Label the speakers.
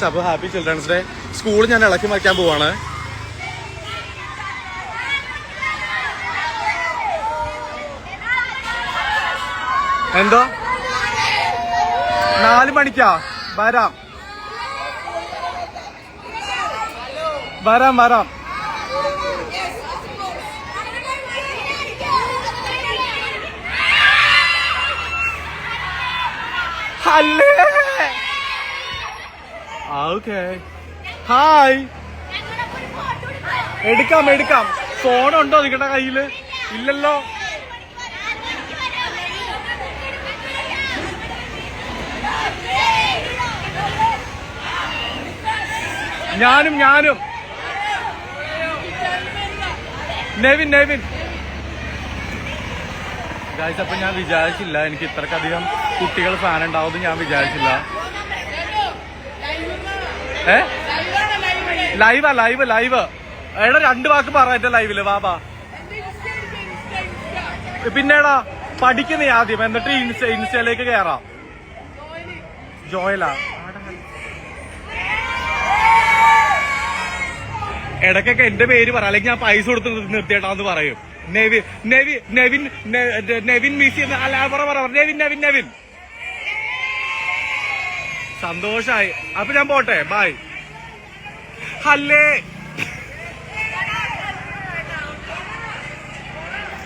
Speaker 1: Guys, അപ്പൊ happy children's day. School ഞാൻ ഇളക്കി മറിക്കാൻ പോവാണ്. എന്തോ 4 മണിക്കാ വരാം. അല്ലേ ഓക്കെ. ഹായ്. എടുക്കാം. ഫോണുണ്ടോ നിങ്ങളുടെ കയ്യില്? ഇല്ലല്ലോ. ഞാനും നെവിൻ ഗൈസ്. അപ്പൊ ഞാൻ വിചാരിച്ചില്ല എനിക്ക് ഇത്രക്കധികം കുട്ടികൾ ഫാൻ ഉണ്ടാവും ഞാൻ വിചാരിച്ചില്ല. ലൈവ് എടാ 2 വാക്ക് പറയട്ടെ ലൈവില്. വാ പിന്നെടാ പഠിക്കുന്നേ ആദ്യം, എന്നിട്ട് ഇൻസ്റ്റയിലേക്ക് കയറാം. ജോയലാ ഇടയ്ക്കൊക്കെ എന്റെ പേര് പറ, അല്ലെങ്കിൽ ഞാൻ പൈസ കൊടുത്ത് നിർത്തിയിട്ടാന്ന് പറയും. നെവിൻ മിസ് നെവിൻ. സന്തോഷായി. അപ്പൊ ഞാൻ പോട്ടെ. ബൈ. അല്ലേ